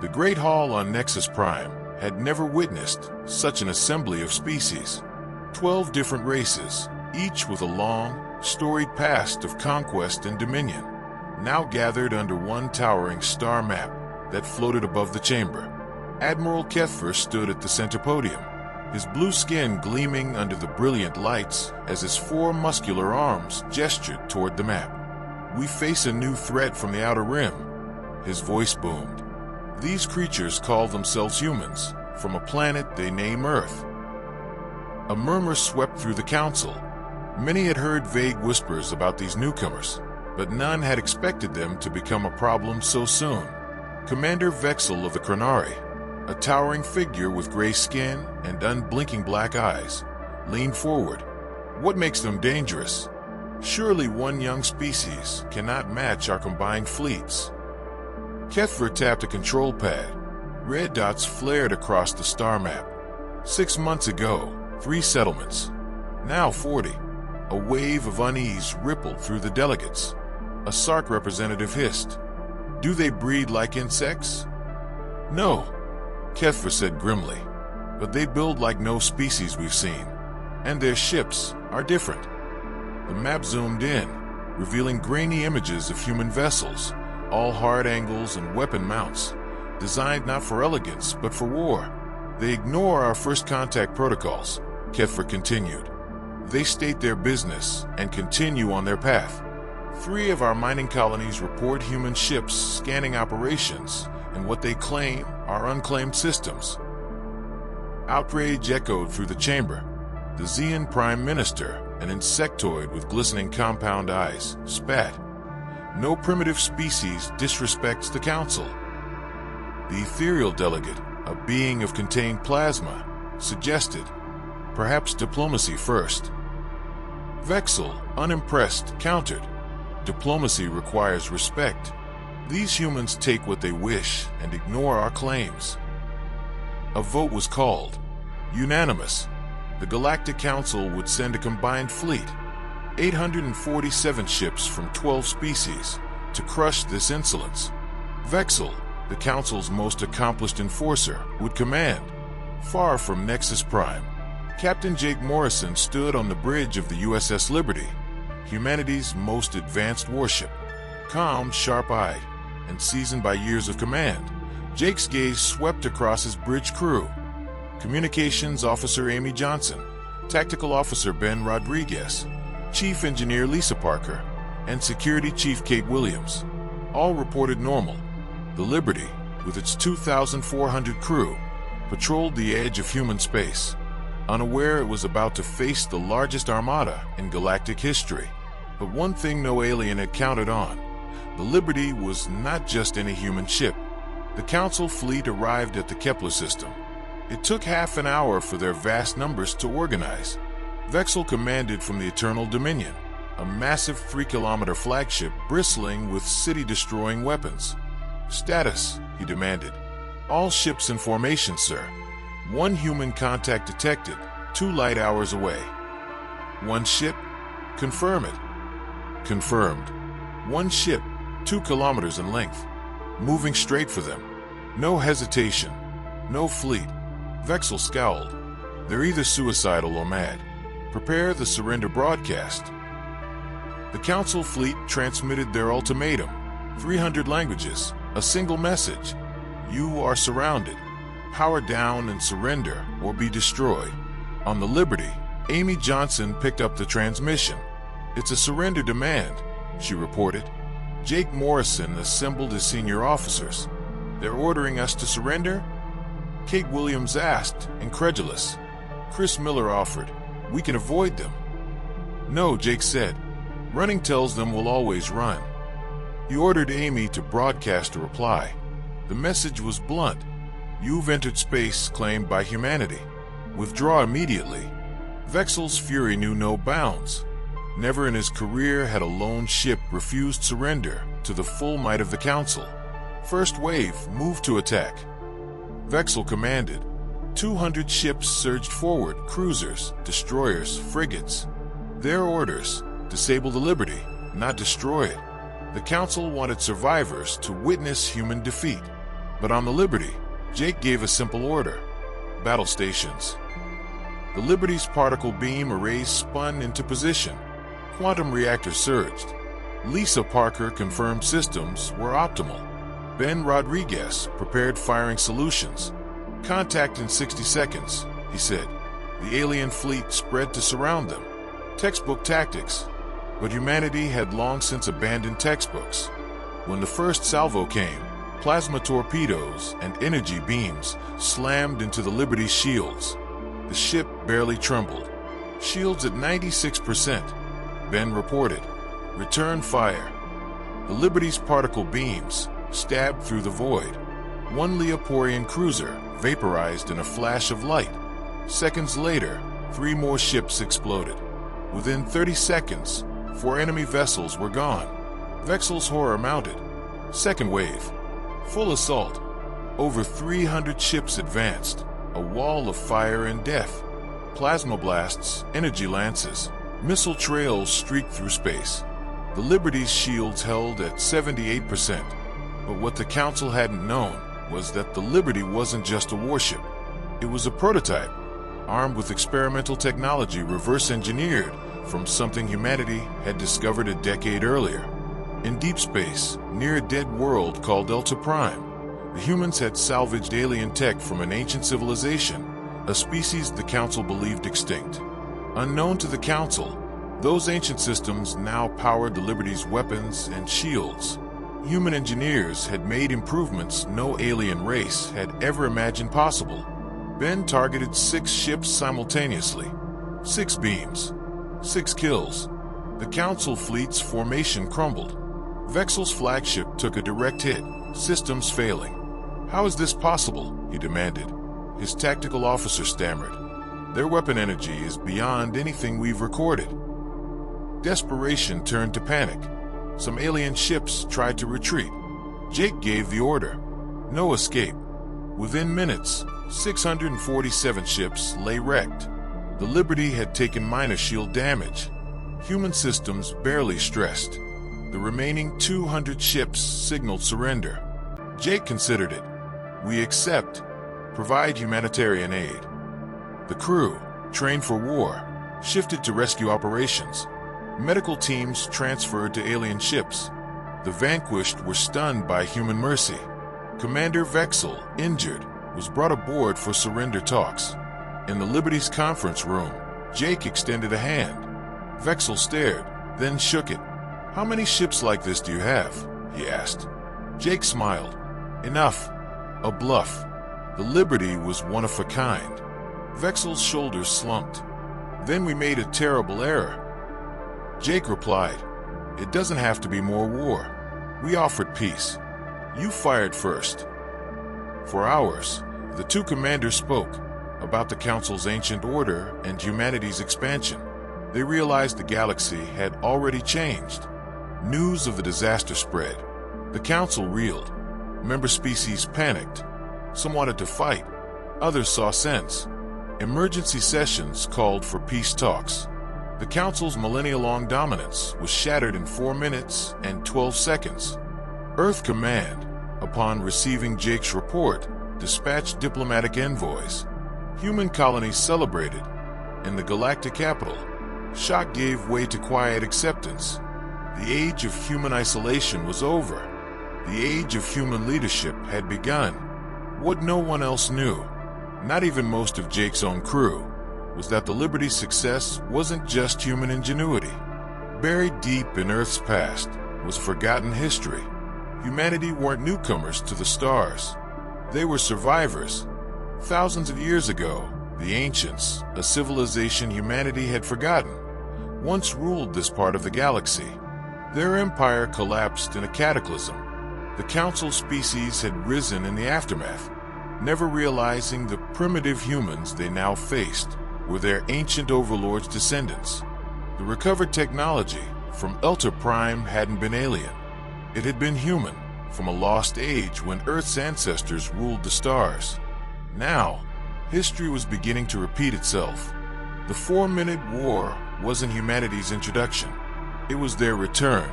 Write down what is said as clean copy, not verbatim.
The Great Hall on Nexus Prime had never witnessed such an assembly of species. 12 different races, each with a long, storied past of conquest and dominion, now gathered under one towering star map that floated above the chamber. Admiral Kethver stood at the center podium, his blue skin gleaming under the brilliant lights as his 4 muscular arms gestured toward the map. "We face a new threat from the outer rim," his voice boomed. "These creatures call themselves humans, from a planet they name Earth." A murmur swept through the council. Many had heard vague whispers about these newcomers, but none had expected them to become a problem so soon. Commander Vexel of the Chronari, a towering figure with gray skin and unblinking black eyes, leaned forward. "What makes them dangerous? Surely one young species cannot match our combined fleets." Kethver tapped a control pad. Red dots flared across the star map. 6 months ago, 3 settlements. Now 40. A wave of unease rippled through the delegates. A Sark representative hissed. "Do they breed like insects?" "No," Kethver said grimly. "But they build like no species we've seen. And their ships are different." The map zoomed in, revealing grainy images of human vessels, all hard angles and weapon mounts, designed not for elegance but for war. "They ignore our first contact protocols," Kethver continued. "They state their business and continue on their path. 3 of our mining colonies report human ships scanning operations and what they claim are unclaimed systems." Outrage echoed through the chamber. The Zeon Prime Minister, an insectoid with glistening compound eyes, spat. "No primitive species disrespects the Council." The ethereal delegate, a being of contained plasma, suggested, "Perhaps diplomacy first." Vexel, unimpressed, countered, "Diplomacy requires respect. These humans take what they wish and ignore our claims." A vote was called. Unanimous. The Galactic Council would send a combined fleet, 847 ships from 12 species, to crush this insolence. Vexel, the Council's most accomplished enforcer, would command. Far from Nexus Prime, Captain Jake Morrison stood on the bridge of the USS Liberty, humanity's most advanced warship. Calm, sharp-eyed, and seasoned by years of command, Jake's gaze swept across his bridge crew. Communications Officer Amy Johnson, Tactical Officer Ben Rodriguez, Chief Engineer Lisa Parker, and Security Chief Kate Williams. All reported normal. The Liberty, with its 2,400 crew, patrolled the edge of human space, unaware it was about to face the largest armada in galactic history. But one thing no alien had counted on: the Liberty was not just any human ship. The Council fleet arrived at the Kepler system. It took half an hour for their vast numbers to organize. Vexel commanded from the Eternal Dominion, a massive 3-kilometer flagship bristling with city-destroying weapons. "Status," he demanded. "All ships in formation, sir. 1 human contact detected, 2 light hours away." "1 ship? Confirm it." "Confirmed. 1 ship, 2 kilometers in length. Moving straight for them. No hesitation. No fleet." Vexel scowled. "They're either suicidal or mad. Prepare the surrender broadcast." The Council fleet transmitted their ultimatum. 300 languages, a single message. "You are surrounded. Power down and surrender or be destroyed." On the Liberty, Amy Johnson picked up the transmission. "It's a surrender demand," she reported. Jake Morrison assembled his senior officers. "They're ordering us to surrender?" Kate Williams asked, incredulous. Chris Miller offered, "We can avoid them." "No," Jake said. "Running tells them we'll always run." He ordered Amy to broadcast a reply. The message was blunt. "You've entered space claimed by humanity. Withdraw immediately." Vexel's fury knew no bounds. Never in his career had a lone ship refused surrender to the full might of the Council. First wave, move to attack. Vexel commanded. 200 ships surged forward, cruisers, destroyers, frigates. Their orders: disable the Liberty, not destroy it. The Council wanted survivors to witness human defeat. But on the Liberty, Jake gave a simple order: battle stations. The Liberty's particle beam arrays spun into position. Quantum reactors surged. Lisa Parker confirmed systems were optimal. Ben Rodriguez prepared firing solutions. Contact in 60 seconds, he said. The alien fleet spread to surround them. Textbook tactics. But humanity had long since abandoned textbooks. When the first salvo came, plasma torpedoes and energy beams slammed into the Liberty's shields. The ship barely trembled. Shields at 96%. Ben reported. Return fire. The Liberty's particle beams stabbed through the void. One Leoporian cruiser vaporized in a flash of light. Seconds later, 3 more ships exploded. Within 30 seconds, 4 enemy vessels were gone. Vexel's horror mounted. Second wave. Full assault. Over 300 ships advanced. A wall of fire and death. Plasma blasts, energy lances, missile trails streaked through space. The Liberty's shields held at 78%. But what the Council hadn't known was that the Liberty wasn't just a warship. It was a prototype, armed with experimental technology reverse-engineered from something humanity had discovered a decade earlier. In deep space, near a dead world called Delta Prime, the humans had salvaged alien tech from an ancient civilization, a species the Council believed extinct. Unknown to the Council, those ancient systems now powered the Liberty's weapons and shields. Human engineers had made improvements no alien race had ever imagined possible. Ben targeted 6 ships simultaneously. 6 beams. 6 kills. The Council fleet's formation crumbled. Vexel's flagship took a direct hit, systems failing. "How is this possible?" he demanded. His tactical officer stammered. "Their weapon energy is beyond anything we've recorded." Desperation turned to panic. Some alien ships tried to retreat. Jake gave the order. No escape. Within minutes, 647 ships lay wrecked. The Liberty had taken minor shield damage. Human systems barely stressed. The remaining 200 ships signaled surrender. Jake considered it. "We accept. Provide humanitarian aid." The crew, trained for war, shifted to rescue operations. Medical teams transferred to alien ships. The vanquished were stunned by human mercy. Commander Vexel, injured, was brought aboard for surrender talks. In the Liberty's conference room, Jake extended a hand. Vexel stared, then shook it. "How many ships like this do you have?" he asked. Jake smiled. "Enough. A bluff. The Liberty was one of a kind." Vexel's shoulders slumped. "Then we made a terrible error." Jake replied, "It doesn't have to be more war. We offered peace. You fired first." For hours, the 2 commanders spoke about the Council's ancient order and humanity's expansion. They realized the galaxy had already changed. News of the disaster spread. The Council reeled. Member species panicked. Some wanted to fight. Others saw sense. Emergency sessions called for peace talks. The Council's millennia-long dominance was shattered in 4 minutes and 12 seconds. Earth Command, upon receiving Jake's report, dispatched diplomatic envoys. Human colonies celebrated. In the galactic capital, shock gave way to quiet acceptance. The age of human isolation was over. The age of human leadership had begun. What no one else knew, not even most of Jake's own crew, was that the Liberty's success wasn't just human ingenuity. Buried deep in Earth's past was forgotten history. Humanity weren't newcomers to the stars. They were survivors. Thousands of years ago, the ancients, a civilization humanity had forgotten, once ruled this part of the galaxy. Their empire collapsed in a cataclysm. The Council species had risen in the aftermath, never realizing the primitive humans they now faced were their ancient overlords' descendants. The recovered technology from Delta Prime hadn't been alien. It had been human, from a lost age when Earth's ancestors ruled the stars. Now, history was beginning to repeat itself. The 4-Minute War wasn't humanity's introduction. It was their return.